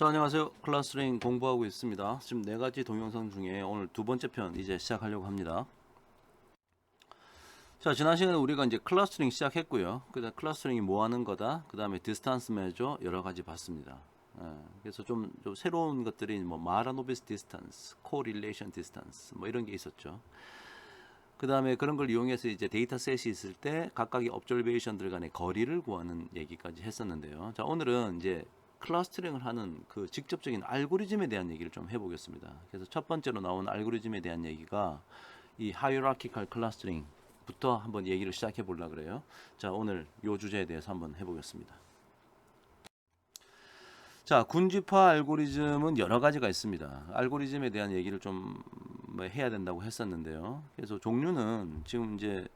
자, 안녕하세요. 클러스터링 공부하고 있습니다. 지금 네 가지 동영상 중에 오늘 두 번째 편 이제 시작하려고 합니다. 자, 지난 시간에 우리가 이제 클러스터링 시작했고요. 그다음 클러스터링이 뭐 하는 거다. 그다음에 디스턴스 메저 여러 가지 봤습니다. 그래서 좀 새로운 것들이 뭐 마라노비스 디스턴스, 코릴레이션 디스턴스 뭐 이런 게 있었죠. 그 다음에 그런 걸 이용해서 이제 데이터셋이 있을 때 각각의 observation들 간의 거리를 구하는 얘기까지 했었는데요. 자, 오늘은 이제 클러스터링을 하는 그 직접적인 알고리즘에 대한 얘기를 좀 해보겠습니다. 그래서 첫 번째로 나온 알고리즘에 대한 얘기가 이 hierarchical clustering부터 한번 얘기를 시작해 보려고 그래요. 자, 오늘 이 주제에 대해서 한번 해보겠습니다. 자, 군집화 알고리즘은 여러 가지가 있습니다. 알고리즘에 대한 얘기를 좀 뭐 해야 된다고 했었는데요. 그래서 종류는 지금 이제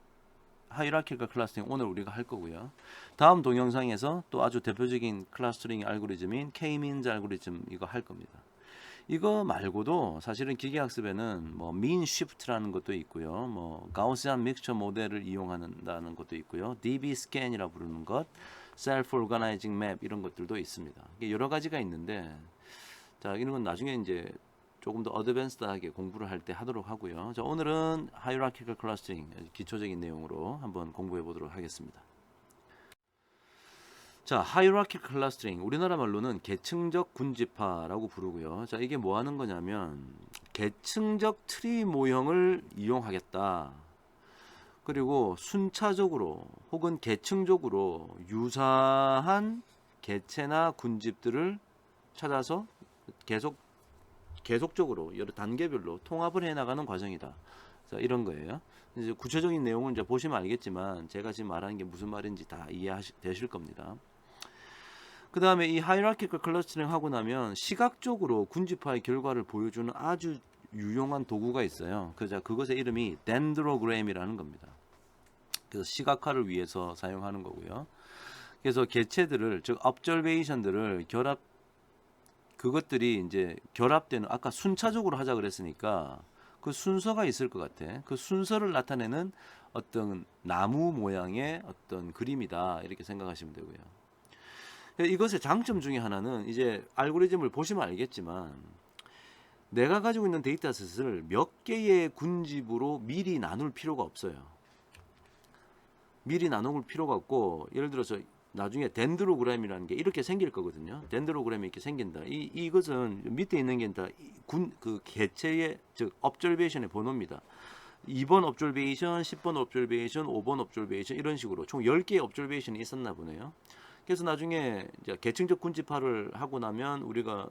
하이라키컬 클러스터링 오늘 우리가 할 거고요. 다음 동영상에서 또 아주 대표적인 클러스터링 알고리즘인 K-means 알고리즘 이거 할 겁니다. 이거 말고도 사실은 기계학습에는 뭐 mean shift라는 것도 있고요. 뭐 가우시안 믹스처 모델을 이용한다는 것도 있고요. DB scan이라 부르는 것, self organizing map 이런 것들도 있습니다. 여러 가지가 있는데 자, 이런 건 나중에 이제 조금 더 어드밴스드하게 공부를 할 때 하도록 하고요. 자, 오늘은 hierarchical clustering 기초적인 내용으로 한번 공부해 보도록 하겠습니다. 자, hierarchical clustering 우리나라 말로는 계층적 군집화라고 부르고요. 자, 이게 뭐 하는 거냐면 계층적 트리 모형을 이용하겠다. 그리고 순차적으로 혹은 계층적으로 유사한 개체나 군집들을 찾아서 계속적으로 여러 단계별로 통합을 해나가는 과정이다. 이런 거예요. 이제 구체적인 내용은 이제 보시면 알겠지만 제가 지금 말하는 게 무슨 말인지 다 이해되실 겁니다. 그 다음에 이 하이라키컬 클러스터링 하고 나면 시각적으로 군집화의 결과를 보여주는 아주 유용한 도구가 있어요. 그래서 그것의 이름이 덴드로그램이라는 겁니다. 그래서 시각화를 위해서 사용하는 거고요. 그래서 개체들을 즉 observation들을 그것들이 이제 결합되는 아까 순차적으로 하자 그랬으니까 그 순서가 있을 것 같아. 그 순서를 나타내는 어떤 나무 모양의 어떤 그림이다 이렇게 생각하시면 되고요. 이것의 장점 중에 하나는 이제 알고리즘을 보시면 알겠지만 내가 가지고 있는 데이터셋을 몇 개의 군집으로 미리 나눌 필요가 없어요. 미리 나눌 필요가 없고 예를 들어서 나중에 덴드로그램이라는 게 이렇게 생길 거거든요. 덴드로그램이 이렇게 생긴다. 이것은 밑에 있는 게 다 그 개체의 즉 observation의 번호입니다. 2번 observation, 10번 observation, 5번 observation 이런 식으로 총 10개의 observation이 있었나 보네요. 그래서 나중에 이제 계층적 군집화를 하고 나면 우리가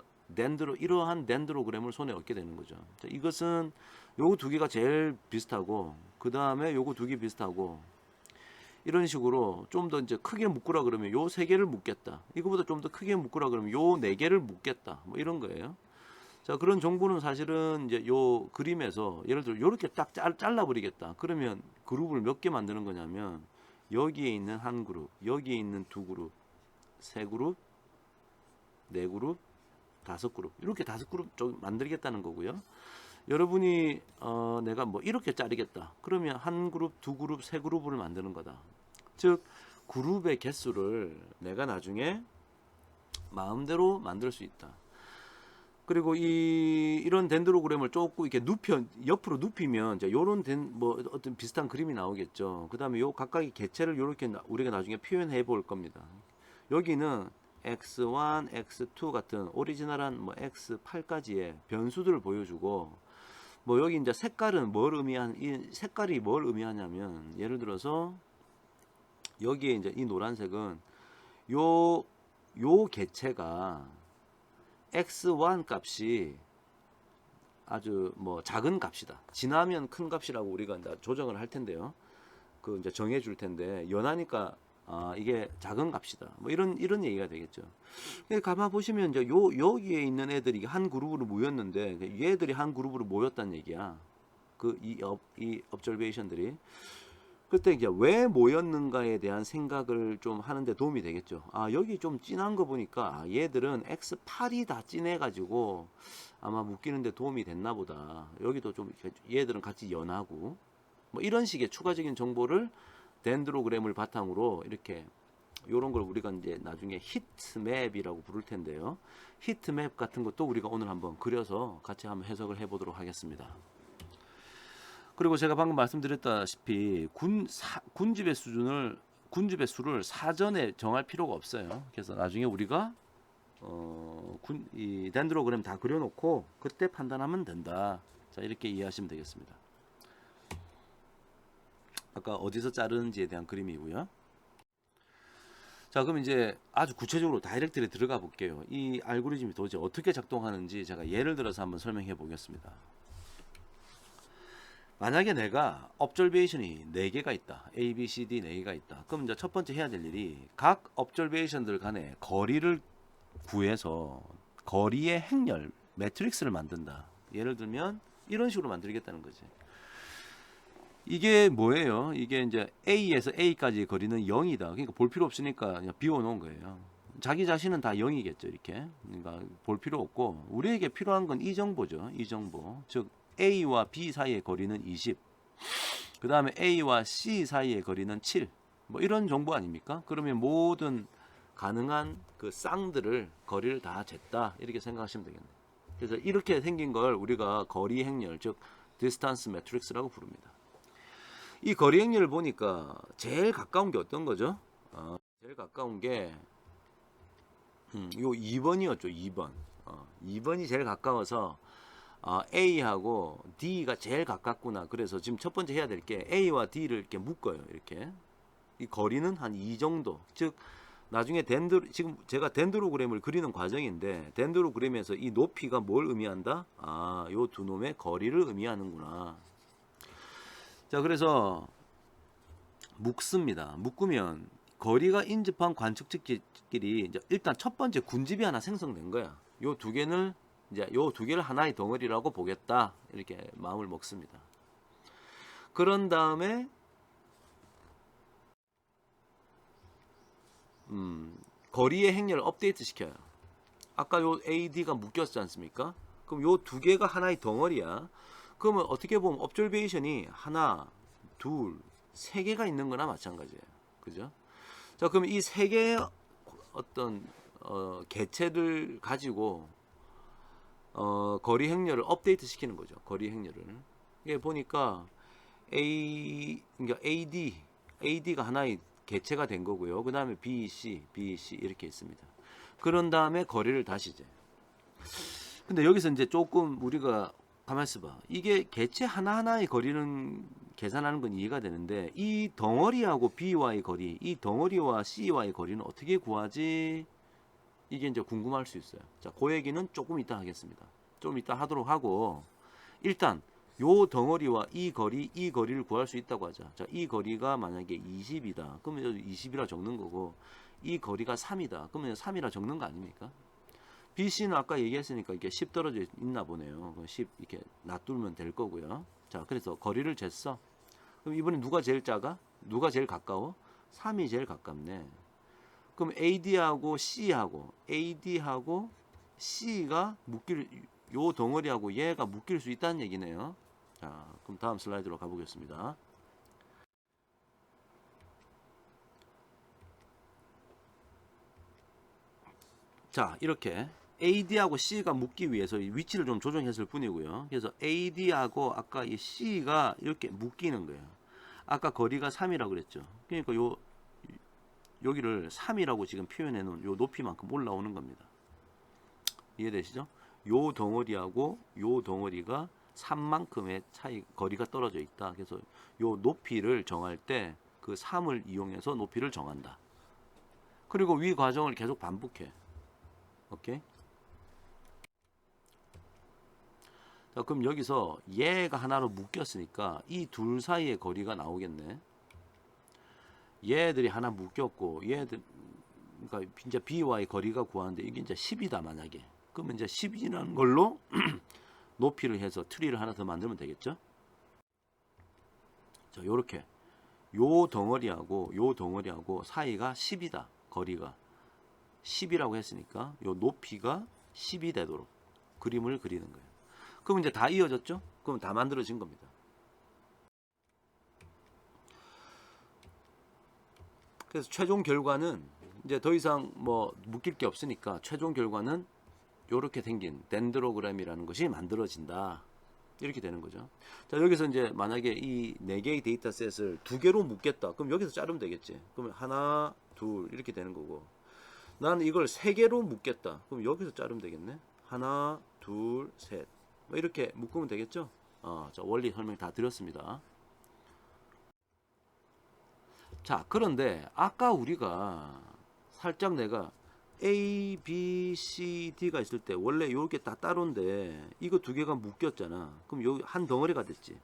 이러한 덴드로그램을 손에 얻게 되는 거죠. 이것은 요거 두 개가 제일 비슷하고 그 다음에 요거 두 개 비슷하고 이런 식으로 좀 더 이제 크게 묶으라 그러면 요 세 개를 묶겠다. 이거보다 좀 더 크게 묶으라 그러면 요 네 개를 묶겠다. 뭐 이런 거예요. 자, 그런 정보는 사실은 이제 요 그림에서 예를 들어 요렇게 딱 잘라버리겠다. 그러면 그룹을 몇 개 만드는 거냐면 여기에 있는 한 그룹, 여기에 있는 두 그룹, 세 그룹, 네 그룹, 다섯 그룹 이렇게 다섯 그룹 만들겠다는 거고요. 여러분이 내가 뭐 이렇게 자르겠다. 그러면 한 그룹, 두 그룹, 세 그룹을 만드는 거다. 즉 그룹의 개수를 내가 나중에 마음대로 만들 수 있다. 그리고 이런 덴드로그램을 조금 이렇게 옆으로 눕히면 이제 요런 뭐 어떤 비슷한 그림이 나오겠죠. 그다음에 요 각각의 개체를 요렇게 우리가 나중에 표현해 볼 겁니다. 여기는 x1, x2 같은 오리지널한 뭐 x8까지의 변수들을 보여주고 뭐 여기 이제 색깔은 이 색깔이 뭘 의미하냐면 예를 들어서 여기에 이제 이 노란색은 요 개체가 x1 값이 아주 뭐 작은 값이다. 지나면 큰 값이라고 우리가 이제 조정을 할 텐데요. 그 이제 정해 줄 텐데 연하니까 이게 작은 값이다. 뭐 이런 얘기가 되겠죠. 가만 보시면 이제 여기에 있는 애들이 한 그룹으로 모였는데 얘들이 한 그룹으로 모였다는 얘기야. 이 observation들이 그때 이제 왜 모였는가에 대한 생각을 좀 하는데 도움이 되겠죠. 여기 좀 진한 거 보니까 얘들은 X8이 다 진해가지고 아마 묶이는데 도움이 됐나 보다. 여기도 좀 얘들은 같이 연하고 뭐 이런 식의 추가적인 정보를 덴드로그램을 바탕으로 이렇게 요런 걸 우리가 이제 나중에 히트맵이라고 부를 텐데요. 히트맵 같은 것도 우리가 오늘 한번 그려서 같이 한번 해석을 해보도록 하겠습니다. 그리고 제가 방금 말씀드렸다시피 군집의 수를 사전에 정할 필요가 없어요. 그래서 나중에 우리가 이 덴드로그램 다 그려놓고 그때 판단하면 된다. 자, 이렇게 이해하시면 되겠습니다. 아까 어디서 자르는지에 대한 그림이고요. 자, 그럼 이제 아주 구체적으로 다이렉트에 들어가 볼게요. 이 알고리즘이 도대체 어떻게 작동하는지 제가 예를 들어서 한번 설명해 보겠습니다. 만약에 내가 observation이 4개가 있다. A, B, C, D 4개가 있다. 그럼 이제 첫 번째 해야 될 일이 각 observation들 간의 거리를 구해서 거리의 행렬, 매트릭스를 만든다. 예를 들면 이런 식으로 만들겠다는 거지. 이게 뭐예요? 이게 이제 A에서 A까지 거리는 0이다. 그러니까 볼 필요 없으니까 그냥 비워놓은 거예요. 자기 자신은 다 0이겠죠, 이렇게. 그러니까 볼 필요 없고 우리에게 필요한 건 이 정보죠. 이 정보. 즉 A와 B 사이의 거리는 20. 그 다음에 A와 C 사이의 거리는 7. 뭐 이런 정보 아닙니까? 그러면 모든 가능한 그 쌍들을 거리를 다 쟀다. 이렇게 생각하시면 되겠네요. 그래서 이렇게 생긴 걸 우리가 거리 행렬, 즉 디스턴스 매트릭스라고 부릅니다. 이 거리 행렬을 보니까 제일 가까운 게 어떤 거죠? 제일 가까운 게 요 2번이었죠. 2번. 2번이 제일 가까워서 A하고 D가 제일 가깝구나. 그래서 지금 첫 번째 해야 될 게 A와 D를 이렇게 묶어요. 이렇게. 이 거리는 한 이 정도. 즉 나중에 지금 제가 덴드로그램을 그리는 과정인데 덴드로그램에서 이 높이가 뭘 의미한다? 요 두 놈의 거리를 의미하는구나. 자, 그래서 묶습니다. 묶으면 거리가 인접한 관측지끼리 이제 일단 첫 번째 군집이 하나 생성된 거야. 요 두 개는 이제 요 두 개를 하나의 덩어리라고 보겠다. 이렇게 마음을 먹습니다. 그런 다음에 거리의 행렬을 업데이트 시켜요. 아까 요 AD가 묶였지 않습니까? 그럼 요 두 개가 하나의 덩어리야. 그러면 어떻게 보면 observation이 하나, 둘, 세 개가 있는 거나 마찬가지예요. 그죠? 자, 그럼 이 세 개의 어떤 개체를 가지고 거리 행렬을 업데이트 시키는 거죠. 거리 행렬을. 이게 보니까 그러니까 AD가 하나의 개체가 된 거고요. 그 다음에 BC 이렇게 있습니다. 그런 다음에 거리를 다시 재. 근데 여기서 이제 조금 우리가 가만 있어봐. 이게 개체 하나하나의 거리는 계산하는 건 이해가 되는데 이 덩어리하고 B와의 거리, 이 덩어리와 C와의 거리는 어떻게 구하지? 이게 이제 궁금할 수 있어요. 자, 그 얘기는 조금 이따 하겠습니다. 좀 이따 하도록 하고 일단 요 덩어리와 이 거리를 구할 수 있다고 하자. 자, 이 거리가 만약에 20이다. 그러면 20이라 적는 거고 이 거리가 3이다. 그러면 3이라 적는 거 아닙니까? BC는 아까 얘기했으니까 이게 10 떨어져 있나 보네요. 10 이렇게 놔두면 될 거고요. 자, 그래서 거리를 쟀어. 그럼 이번에 누가 제일 작아? 누가 제일 가까워? 3이 제일 가깝네. 그럼 AD하고 C가 요 덩어리하고 얘가 묶일 수 있다는 얘기네요. 자, 그럼 다음 슬라이드로 가보겠습니다. 자, 이렇게 AD하고 C가 묶기 위해서 위치를 좀 조정했을 뿐이고요. 그래서 AD하고 아까 이 C가 이렇게 묶이는 거예요. 아까 거리가 3이라고 그랬죠. 그러니까 여기를 3이라고 지금 표현해 놓은 요 높이만큼 올라오는 겁니다. 이해되시죠? 요 덩어리하고 요 덩어리가 3만큼의 거리가 떨어져 있다. 그래서 요 높이를 정할 때 그 3을 이용해서 높이를 정한다. 그리고 위 과정을 계속 반복해. 오케이? 자, 그럼 여기서 얘가 하나로 묶였으니까 이 둘 사이의 거리가 나오겠네. 얘들이 하나 묶였고 얘들 그러니까 이제 B와의 거리가 구하는데 이게 이제 10이다 만약에. 그러면 이제 10이라는 걸로 높이를 해서 트리를 하나 더 만들면 되겠죠? 자, 요렇게 요 덩어리하고 사이가 10이다. 거리가 10이라고 했으니까 요 높이가 10이 되도록 그림을 그리는 거예요. 그럼 이제 다 이어졌죠? 그럼 다 만들어진 겁니다. 그래서 최종 결과는 이제 더 이상 뭐 묶일 게 없으니까 최종 결과는 이렇게 생긴 덴드로그램이라는 것이 만들어진다. 이렇게 되는 거죠. 자, 여기서 이제 만약에 이 4개의 데이터셋을 2개로 묶겠다. 그럼 여기서 자르면 되겠지. 그러면 하나, 둘 이렇게 되는 거고. 나는 이걸 3개로 묶겠다. 그럼 여기서 자르면 되겠네. 하나, 둘, 셋. 뭐 이렇게 묶으면 되겠죠. 자, 원리 설명 다 드렸습니다. 자, 그런데 아까 우리가 살짝 내가 A, B, C, D가 있을 때 원래 이렇게 다 따로인데 이거 2개가 묶였잖아. 그럼 여기 한 덩어리가 됐지.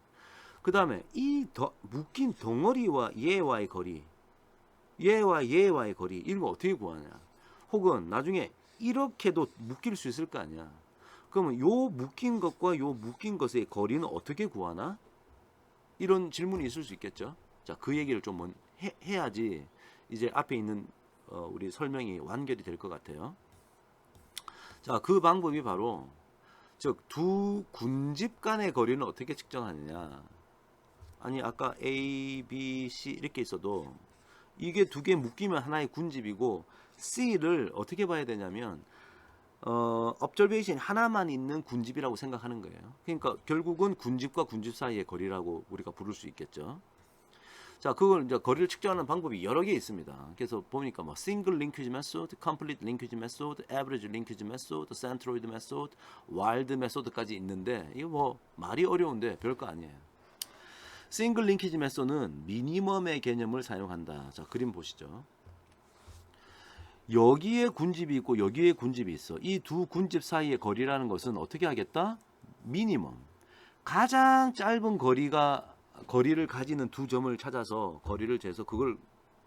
그 다음에 이 묶인 덩어리와 얘와의 거리, 얘와 얘와의 거리 이런 거 어떻게 구하냐. 혹은 나중에 이렇게도 묶일 수 있을 거 아니야. 그러면 요 묶인 것과 요 묶인 것의 거리는 어떻게 구하나? 이런 질문이 있을 수 있겠죠. 자, 그 얘기를 좀 해야지 이제 앞에 있는 우리 설명이 완결이 될 것 같아요. 자, 그 방법이 바로 즉 두 군집 간의 거리는 어떻게 측정하느냐. 아니 아까 A, B, C 이렇게 있어도 이게 2개 묶이면 하나의 군집이고 C를 어떻게 봐야 되냐면 observation 하나만 있는 군집이라고 생각하는 거예요. 그러니까 결국은 군집과 군집 사이의 거리라고 우리가 부를 수 있겠죠. 자, 그걸 이제 거리를 측정하는 방법이 여러 개 있습니다. 그래서 보니까 뭐 single linkage method, complete linkage method, average linkage method, centroid method, wild method까지 있는데 이거 뭐 말이 어려운데 별거 아니에요. single linkage method는 미니멈의 개념을 사용한다. 자, 그림 보시죠. 여기에 군집이 있고 여기에 군집이 있어. 이 두 군집 사이의 거리라는 것은 어떻게 하겠다? 미니멈. 가장 짧은 거리를 가지는 두 점을 찾아서 거리를 재서 그걸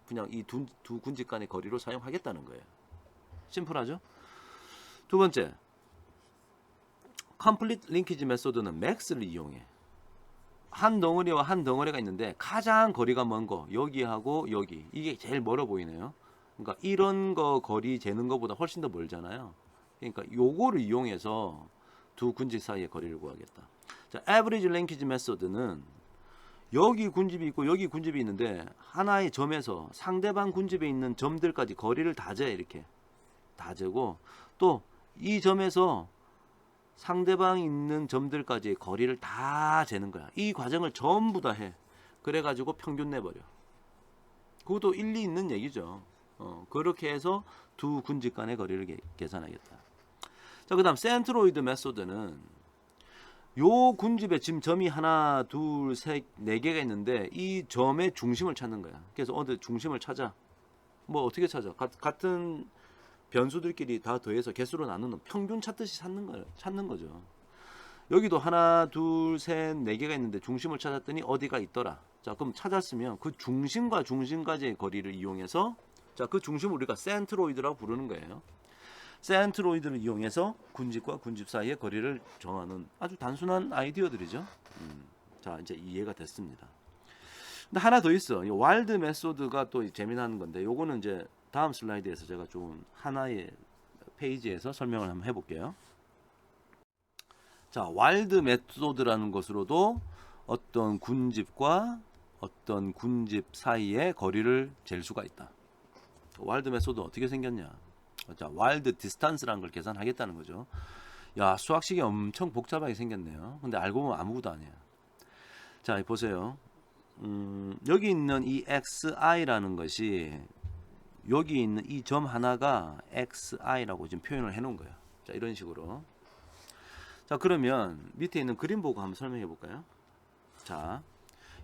그냥 이 두 군집 간의 거리로 사용하겠다는 거예요. 심플하죠? 두 번째, complete linkage method는 max를 이용해. 한 덩어리와 한 덩어리가 있는데 가장 거리가 먼 거 여기하고 여기 이게 제일 멀어 보이네요. 그러니까 이런 거 거리 재는 것보다 훨씬 더 멀잖아요. 그러니까 요거를 이용해서 두 군집 사이의 거리를 구하겠다. 자, average linkage method는 여기 군집이 있고 여기 군집이 있는데 하나의 점에서 상대방 군집에 있는 점들까지 거리를 다 재. 이렇게 다 재고 또 이 점에서 상대방 있는 점들까지의 거리를 다 재는 거야. 이 과정을 전부 다 해. 그래가지고 평균 내버려. 그것도 일리 있는 얘기죠. 그렇게 해서 두 군집 간의 거리를 계산하겠다. 자, 그 다음 센트로이드 메소드는 요 군집에 지금 점이 하나, 둘, 셋, 4개가 있는데 이 점의 중심을 찾는 거야. 그래서 어디 중심을 찾아. 뭐 어떻게 찾아? 같은 변수들끼리 다 더해서 개수로 나누는 평균 찾듯이 찾는 거죠. 여기도 하나, 둘, 셋, 4개가 있는데 중심을 찾았더니 어디가 있더라. 자, 그럼 찾았으면 그 중심과 중심까지의 거리를 이용해서 자, 그 중심을 우리가 센트로이드라고 부르는 거예요. 센트로이드를 이용해서 군집과 군집 사이의 거리를 정하는 아주 단순한 아이디어들이죠. 자, 이제 이해가 됐습니다. 근데 하나 더 있어. 이 와일드 메소드가 또 재미난 건데 요거는 이제 다음 슬라이드에서 제가 좀 하나의 페이지에서 설명을 한번 해볼게요. 자, 와일드 메소드라는 것으로도 어떤 군집과 어떤 군집 사이의 거리를 잴 수가 있다. 와일드 메소드 어떻게 생겼냐? 자, 와일드 디스탄스라는 걸 계산하겠다는 거죠. 야, 수학식이 엄청 복잡하게 생겼네요. 근데 알고 보면 아무것도 아니야. 자, 보세요. 여기 있는 이 xi라는 것이 여기 있는 이 점 하나가 xi라고 지금 표현을 해 놓은 거예요. 자, 이런 식으로. 자, 그러면 밑에 있는 그림 보고 한번 설명해 볼까요? 자,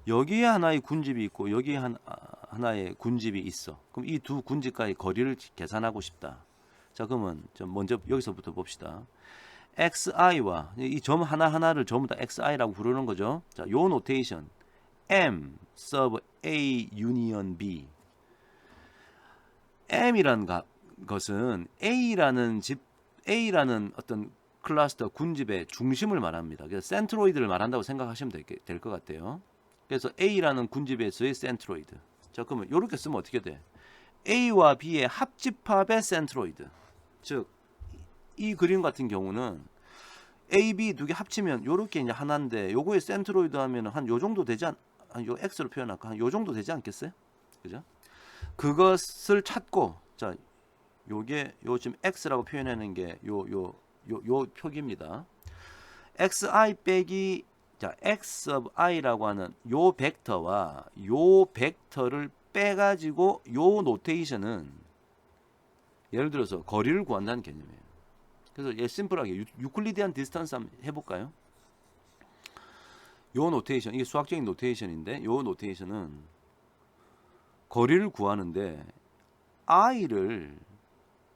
여기에 하나의 군집이 있고 여기에 하나의 군집이 있어. 그럼 이 두 군집과의 거리를 계산하고 싶다. 자, 그러면 좀 먼저 여기서부터 봅시다. xi와 이 점 하나하나를 전부 다 xi라고 부르는 거죠. 자, 요 노테이션 m sub a union b. m이라는 것은 A라는 어떤 클러스터 군집의 중심을 말합니다. 그래서 센트로이드를 말한다고 생각하시면 될 것 같아요. 그래서 A라는 군집에서의 센트로이드. 자, 그러면 이렇게 쓰면 어떻게 돼? A와 B의 합집합의 센트로이드. 즉, 이 그림 같은 경우는 A, B 두 개 합치면 이렇게 이제 하나인데 요거의 센트로이드 하면 한 요 정도 되지 한 요 X로 표현할까? 한 요 정도 되지 않겠어요? 그죠? 그것을 찾고, 자, 요게 요 지금 x라고 표현하는 게 요 표기입니다. xi 빼기, 자, x of i라고 하는 요 벡터와 요 벡터를 빼가지고 요 노테이션은 예를 들어서 거리를 구한다는 개념이에요. 그래서 얘 심플하게 유클리디안 디스턴스 한번 해볼까요? 요 노테이션, 이게 수학적인 노테이션인데 요 노테이션은 거리를 구하는데 i를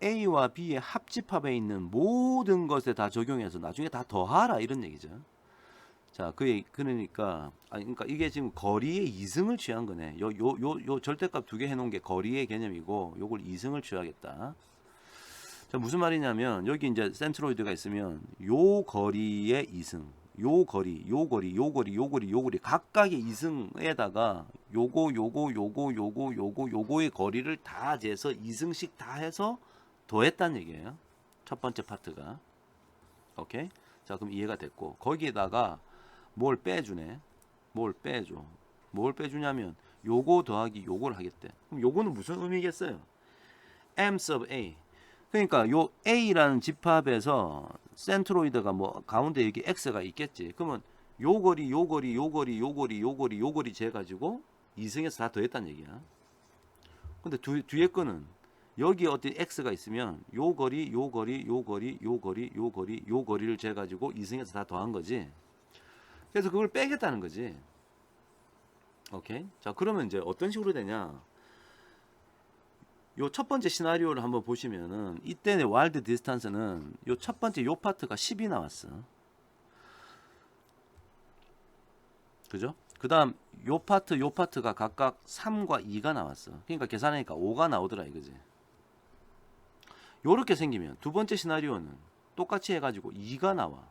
a와 b의 합집합에 있는 모든 것에 다 적용해서 나중에 다 더하라 이런 얘기죠. 자, 그러니까 이게 지금 거리의 이승을 취한 거네. 요 절대값 두 개 해놓은 게 거리의 개념이고 요걸 이승을 취하겠다. 자, 무슨 말이냐면 여기 이제 센트로이드가 있으면 요 거리의 이승, 요 거리, 요 거리, 요 거리, 요 거리, 요 거리 각각의 이승에다가 요거의 거리를 다 재서 이승씩 다 해서 더했다는 얘기예요. 첫 번째 파트가. 오케이? 자, 그럼 이해가 됐고 거기에다가 뭘 빼주네. 뭘 빼줘. 뭘 빼주냐면 요거 더하기 요걸 하겠대. 그럼 요거는 무슨 의미겠어요? m sub a. 그러니까 요 a라는 집합에서 센트로이드가 뭐 가운데 여기 x가 있겠지. 그러면 요 거리, 요 거리, 요 거리, 요 거리, 요 거리, 요 거리 재 가지고 이승에서 다 더했다는 얘기야. 근데 뒤에 거는 여기 어떤 x가 있으면 요 거리, 요 거리, 요 거리, 요 거리, 요 거리, 요 거리를 재 가지고 이승에서 다 더한 거지. 그래서 그걸 빼겠다는 거지. 오케이? 자, 그러면 이제 어떤 식으로 되냐? 요 첫 번째 시나리오를 한번 보시면은 이때의 와일드 디스턴스는 요 첫 번째 요 파트가 10이 나왔어. 그죠? 그다음 요 파트가 각각 3과 2가 나왔어. 그러니까 계산하니까 5가 나오더라 이거지. 요렇게 생기면 두 번째 시나리오는 똑같이 해가지고 2가 나와.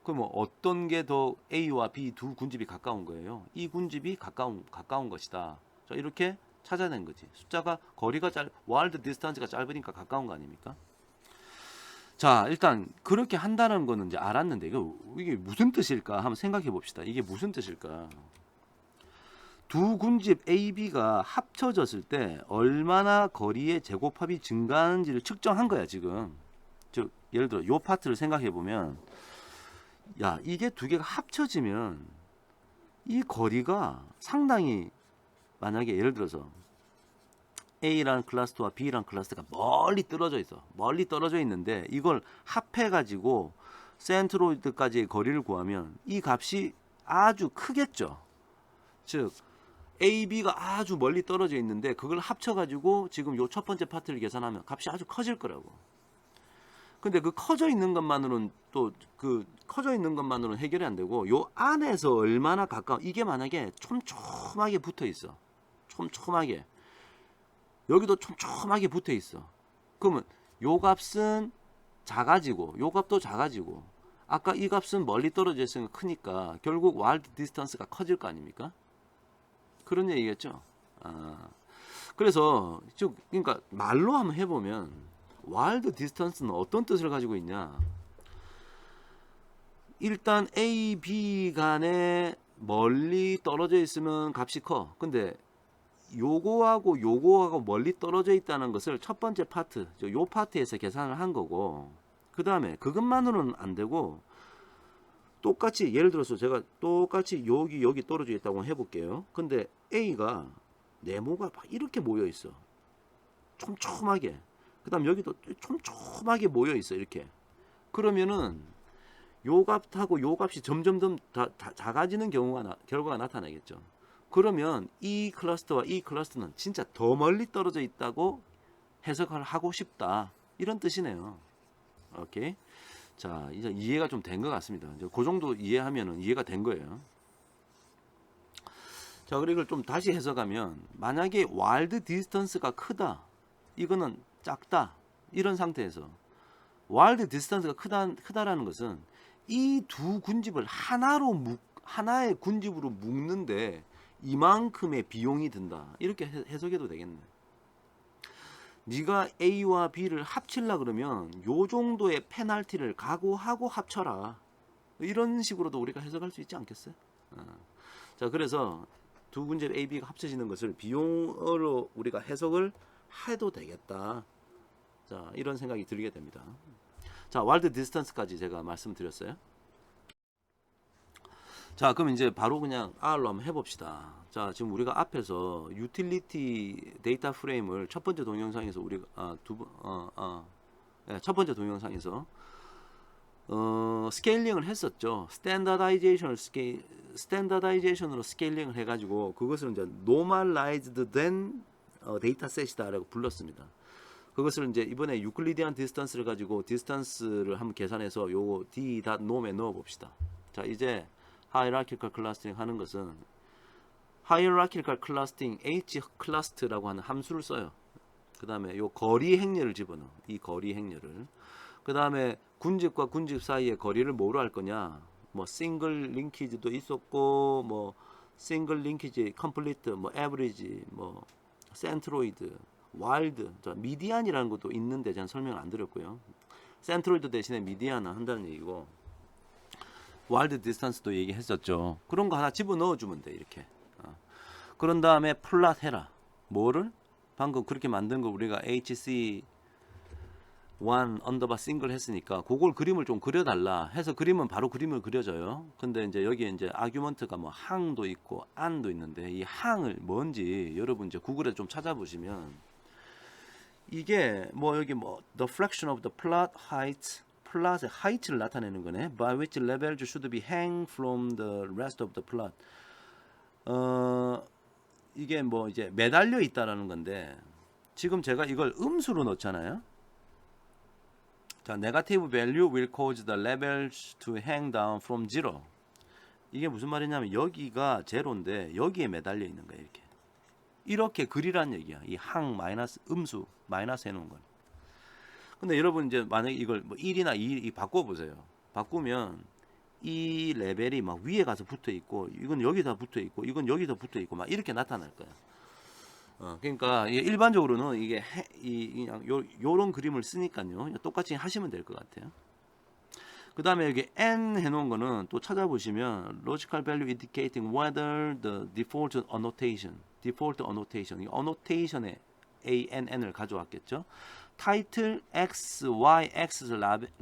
그럼 어떤 게 더 A와 B 두 군집이 가까운 거예요? 이 군집이 가까운 것이다. 자, 이렇게 찾아낸 거지. 숫자가 거리가 와일드 디스턴스가 짧으니까 가까운 거 아닙니까? 자, 일단 그렇게 한다는 거는 이제 알았는데 이게 무슨 뜻일까 한번 생각해 봅시다. 이게 무슨 뜻일까? 두 군집 A, B가 합쳐졌을 때 얼마나 거리의 제곱합이 증가하는지를 측정한 거야 지금. 즉 예를 들어 요 파트를 생각해 보면, 야, 이게 두 개가 합쳐지면 이 거리가 상당히, 만약에 예를 들어서 A라는 클러스터와 B라는 클러스터가 멀리 떨어져 있는데 이걸 합해 가지고 센트로이드까지의 거리를 구하면 이 값이 아주 크겠죠. 즉 A, B가 아주 멀리 떨어져 있는데 그걸 합쳐 가지고 지금 요 첫 번째 파트를 계산하면 값이 아주 커질 거라고. 근데 그 커져 있는 것만으로는 해결이 안 되고 요 안에서 얼마나 가까워, 이게 만약에 촘촘하게 붙어 있어. 촘촘하게. 여기도 촘촘하게 붙어 있어. 그러면 요 값은 작아지고 요 값도 작아지고 아까 이 값은 멀리 떨어져 있으니까 크니까 결국 와일드 디스턴스가 커질 거 아닙니까? 그런 얘기겠죠. 그래서 그러니까 말로 한번 해보면 와일드 디스턴스는 어떤 뜻을 가지고 있냐? 일단 A, B 간에 멀리 떨어져 있으면 값이 커. 근데 요거하고 멀리 떨어져 있다는 것을 첫 번째 파트, 요 파트에서 계산을 한 거고, 그 다음에 그것만으로는 안 되고 똑같이 예를 들어서 제가 똑같이 여기 떨어져 있다고 해볼게요. 근데 A가 네모가 막 이렇게 모여 있어. 촘촘하게. 그 다음 여기도 촘촘하게 모여 있어. 이렇게. 그러면은 요 값하고 요 값이 점점 작아지는 결과가 나타나겠죠. 그러면 이 클러스터와 이 클러스터는 진짜 더 멀리 떨어져 있다고 해석을 하고 싶다. 이런 뜻이네요. 오케이. 자, 이제 이해가 좀 된 것 같습니다. 이제 그 정도 이해하면은 이해가 된 거예요. 자, 그리고 이걸 좀 다시 해석하면, 만약에 와일드 디스턴스가 크다, 이거는 작다, 이런 상태에서 와일드 디스턴스가 크다라는 것은 이 두 군집을 하나의 군집으로 묶는데 이만큼의 비용이 든다, 이렇게 해석해도 되겠네. 네가 A와 B를 합치려 그러면 요 정도의 페널티를 각오하고 합쳐라, 이런 식으로도 우리가 해석할 수 있지 않겠어요? 자, 그래서 두 군집 A, B가 합쳐지는 것을 비용으로 우리가 해석을 해도 되겠다. 자, 이런 생각이 들게 됩니다. 자, 와일드 디스턴스까지 제가 말씀드렸어요. 자, 그럼 이제 바로 그냥 R로 한번 해봅시다. 자, 지금 우리가 앞에서 유틸리티 데이터 프레임을 첫 번째 동영상에서 우리가 첫 번째 동영상에서 스케일링을 했었죠. 스탠다다이제이션으로 스케일링을 해가지고 그것을 이제 normalized then 데이터셋이다라고 불렀습니다. 그것을 이제 이번에 유클리디안 디스턴스를 가지고 디스턴스를 한번 계산해서 요거 d.norm에 넣어 봅시다. 자, 이제 hierarchical clustering 하는 것은 hierarchical clustering h-clust라고 하는 함수를 써요. 그 다음에 요 거리 행렬을 집어넣어. 이 거리 행렬을. 그 다음에 군집과 군집 사이의 거리를 뭐로 할 거냐? 뭐 싱글 링키지도 있었고, 뭐 싱글 링키지 컴플리트, 뭐 에버리지, 뭐 센트로이드, 와일드, 미디안이라는 것도 있는데 제가 설명을 안 드렸고요. 센트로이드 대신에 미디안을 한다는 얘기고, 와일드 디스턴스도 얘기했었죠. 그런 거 하나 집어넣어 주면 돼, 이렇게. 그런 다음에 플랫 해라. 뭐를? 방금 그렇게 만든 거 우리가 HC 1 언더바 싱글 했으니까 그걸 그림을 좀 그려달라 해서 그림은 바로 그림을 그려줘요. 근데 이제 여기에 이제 아규먼트가 뭐 항도 있고 안도 있는데 이 항을 뭔지 여러분 이제 구글에 좀 찾아보시면 이게 뭐 여기 뭐 the fraction of the plot height 플롯의 height를 나타내는 거네. by which levels should be hang from the rest of the plot. 이게 뭐 이제 매달려 있다라는 건데 지금 제가 이걸 음수로 넣잖아요. 자, negative value will cause the levels to hang down from zero. 이게 무슨 말이냐면 여기가 제로인데 여기에 매달려 있는 거예요. 이렇게 그리란 얘기야. 이 항 마이너스 음수 마이너스 해놓은 건. 근데 여러분 이제 만약에 이걸 뭐 1이나 2 바꿔 보세요. 바꾸면 이 레벨이 막 위에 가서 붙어 있고 이건 여기다 붙어 있고 이건 여기다 붙어 있고 막 이렇게 나타날 거야. 그러니까 일반적으로는 이게 그냥 요런 그림을 쓰니까요. 똑같이 하시면 될 것 같아요. 그 다음에 여기 n 해놓은 거는 또 찾아보시면 logical value indicating whether the default annotation 이 annotation에 ANN을 가져왔겠죠. title X, Y, X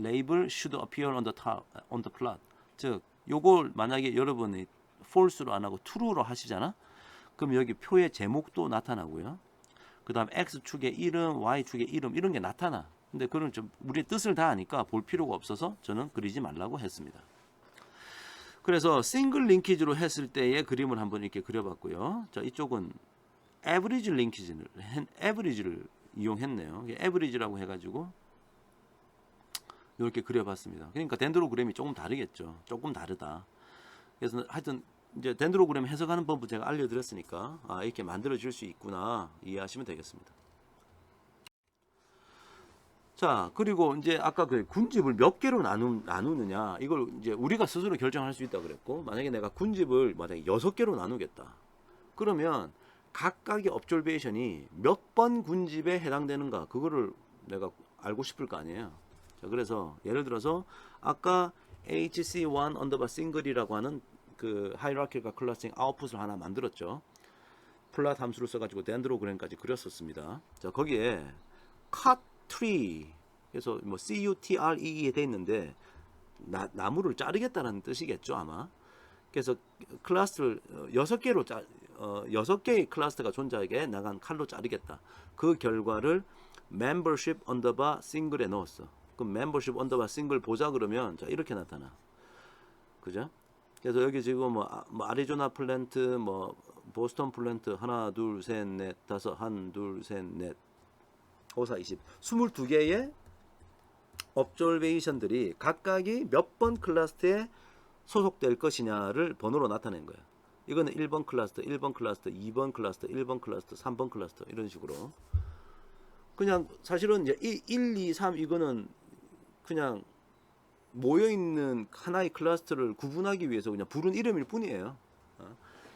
label should appear on the plot. 즉, 요걸 만약에 여러분이 false로 안 하고 true로 하시잖아. 그럼 여기 표의 제목도 나타나고요. 그 다음 X축의 이름, Y축의 이름 이런 게 나타나. 근데 그런 좀 우리의 뜻을 다 아니까 볼 필요가 없어서 저는 그리지 말라고 했습니다. 그래서 싱글 링키지로 했을 때의 그림을 한번 이렇게 그려봤고요. 자, 이쪽은 에버리지를 이용했네요. 에버리지라고 해가지고 이렇게 그려봤습니다. 그러니까 덴드로그램이 조금 다르겠죠. 조금 다르다. 그래서 하여튼 이제 덴드로그램 해석하는 법을 제가 알려드렸으니까 이렇게 만들어질 수 있구나 이해하시면 되겠습니다. 자, 그리고 이제 아까 그 군집을 몇 개로 나누느냐 이걸 이제 우리가 스스로 결정할 수 있다 그랬고 만약에 내가 군집을 만약에 6개로 나누겠다. 그러면 각각의 업졸베이션이 몇 번 군집에 해당되는가 그거를 내가 알고 싶을 거 아니에요. 자, 그래서 예를 들어서 아까 HC1 언더바 싱글이라고 하는 그 하이라키컬 클러스팅 아웃풋을 하나 만들었죠. 플랫 함수를 써가지고 덴드로그램까지 그렸었습니다. 자, 거기에 cut tree 그래서 뭐 CUTRE에 돼 있는데 나무를 자르겠다는 뜻이겠죠 아마. 그래서 클래스를 6개의 클래스가 존재하게 나간 칼로 자르겠다. 그 결과를 membership 언더바 싱글에 넣었어. 그럼 membership 언더바 싱글 보자 그러면 자 이렇게 나타나. 그죠? 그래서 여기 지금 뭐 아리조나 플랜트, 뭐 보스턴 플랜트 하나, 둘, 셋, 넷, 다섯, 한, 둘, 셋, 넷, 5, 4, 20, 22개의 업졸베이션들이 각각이 몇 번 클러스터에 소속될 것이냐를 번호로 나타낸 거예요. 이거는 1번 클러스터, 1번 클러스터, 2번 클러스터, 1번 클러스터, 3번 클러스터 이런 식으로 그냥 사실은 이제 1, 2, 3 이거는 그냥 모여있는 하나의 클러스터를 구분하기 위해서 그냥 부른 이름일 뿐이에요.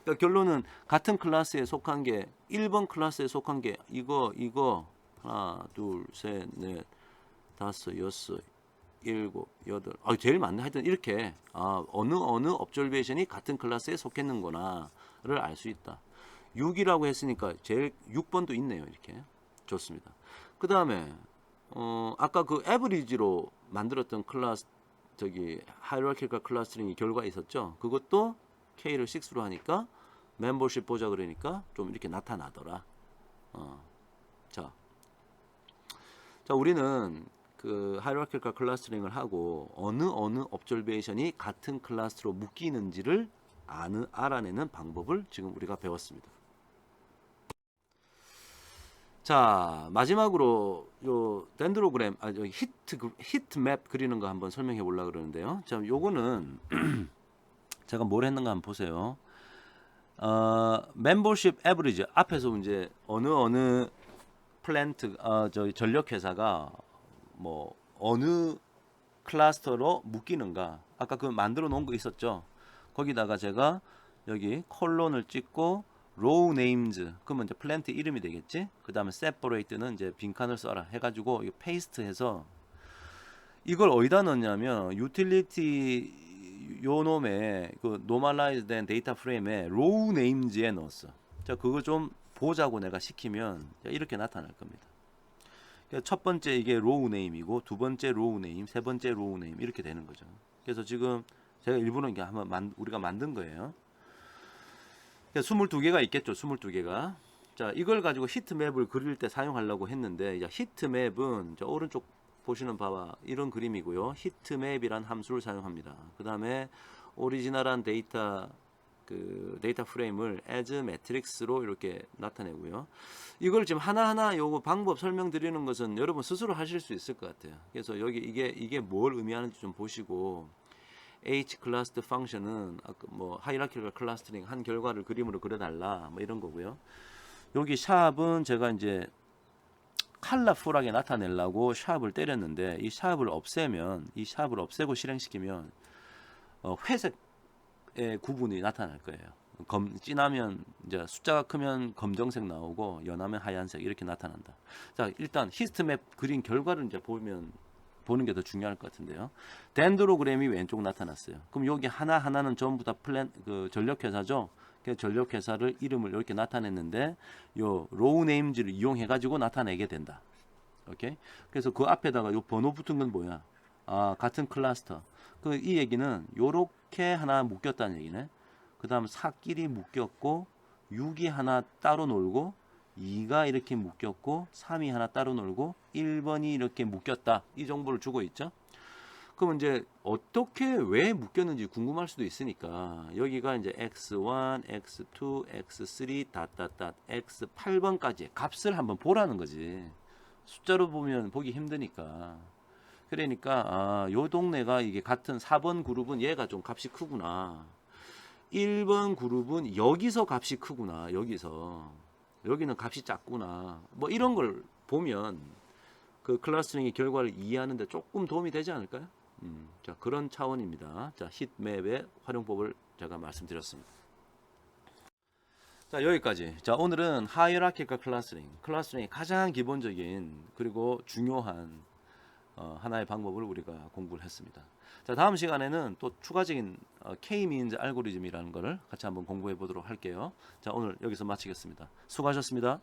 그러니까 결론은 같은 클래스에 속한 게 1번 클래스에 속한 게 이거 하나, 둘, 셋, 넷, 다섯, 여섯, 일곱, 여덟. 제일 많네. 하여튼 이렇게 어느 업졸베이션이 같은 클래스에 속했는구나를 알 수 있다. 6이라고 했으니까 제일 6번도 있네요. 이렇게. 좋습니다. 그 다음에 아까 그 에버리지로 만들었던 클래스 저기 하이라키컬 클러스터링이 결과 있었죠. 그것도 K를 6로 하니까 멤버십 보자 그러니까 좀 이렇게 나타나더라. 자, 우리는 그 하이라키컬 클러스터링을 하고 어느 옵저베이션이 같은 클러스로 묶이는지를 알아내는 방법을 지금 우리가 배웠습니다. 자, 마지막으로 요 덴드로그램 히트 맵 그리는 거 한번 설명해 보려고 그러는데요. 자, 요거는 제가 뭘 했는가 한번 보세요. 멤버십 에버리지 앞에서 이제 어느 플랜트 저 전력 회사가 뭐 어느 클러스터로 묶이는가 아까 그 만들어 놓은 거 있었죠. 거기다가 제가 여기 콜론을 찍고 로우 네임즈 그러면 이제 플랜트 이름이 되겠지. 그 다음에 세퍼레이트는 이제 빈칸을 써라 해가지고 이거 페이스트해서 이걸 어디다 넣냐면 유틸리티 요 놈의 그 노멀라이즈된 데이터 프레임에 로우 네임즈에 넣었어. 자, 그거 좀 보자고 내가 시키면 이렇게 나타날 겁니다. 첫 번째 이게 로우 네임이고 두 번째 로우 네임, 세 번째 로우 네임 이렇게 되는 거죠. 그래서 지금 제가 일부러 이게 한번 우리가 만든 거예요. 22개가 있겠죠. 22개가. 자, 이걸 가지고 히트맵을 그릴 때 사용하려고 했는데 히트맵은 저 오른쪽 보시는 바와 이런 그림이고요. 히트맵이란 함수를 사용합니다. 그 다음에 오리지널한 데이터 데이터 프레임을 as 매트릭스로 이렇게 나타내고요. 이걸 지금 하나하나 요거 방법 설명드리는 것은 여러분 스스로 하실 수 있을 것 같아요. 그래서 여기 이게 뭘 의미하는지 좀 보시고 H 클러스터 펑션은 뭐 하이라키컬 클러스터링 한 결과를 그림으로 그려달라 뭐 이런 거고요. 여기 샵은 제가 이제 컬러풀하게 나타내려고 샵을 때렸는데 이 샵을 없애면 이 샵을 없애고 실행시키면 회색의 구분이 나타날 거예요. 진하면 이제 숫자가 크면 검정색 나오고 연하면 하얀색 이렇게 나타난다. 자, 일단 히스트맵 그린 결과를 이제 보는 게 더 중요할 것 같은데요. 덴드로그램이 왼쪽 나타났어요. 그럼 여기 하나하나는 전부 다 그 전력회사죠. 그 전력회사를 이름을 이렇게 나타냈는데 요 로우 네임즈를 이용해 가지고 나타내게 된다. 오케이? 그래서 그 앞에다가 요 번호 붙은 건 뭐야? 같은 클러스터. 이 얘기는 요렇게 하나 묶였다는 얘기네. 그 다음 4끼리 묶였고 6이 하나 따로 놀고 2가 이렇게 묶였고 3이 하나 따로 놀고 1번이 이렇게 묶였다. 이 정보를 주고 있죠. 그럼 이제 어떻게 왜 묶였는지 궁금할 수도 있으니까 여기가 이제 x1, x2, x3, x8번까지 값을 한번 보라는 거지. 숫자로 보면 보기 힘드니까. 그러니까 요 동네가 이게 같은 4번 그룹은 얘가 좀 값이 크구나. 1번 그룹은 여기서 값이 크구나. 여기는 값이 작구나. 뭐 이런 걸 보면 그 클러스터링의 결과를 이해하는데 조금 도움이 되지 않을까요? 자, 그런 차원입니다. 자, 히트맵의 활용법을 제가 말씀드렸습니다. 자, 여기까지. 자, 오늘은 하이라키컬 클러스터링의 가장 기본적인 그리고 중요한 하나의 방법을 우리가 공부를 했습니다. 자, 다음 시간에는 또 추가적인 K-means 알고리즘이라는 것을 같이 한번 공부해 보도록 할게요. 자, 오늘 여기서 마치겠습니다. 수고하셨습니다.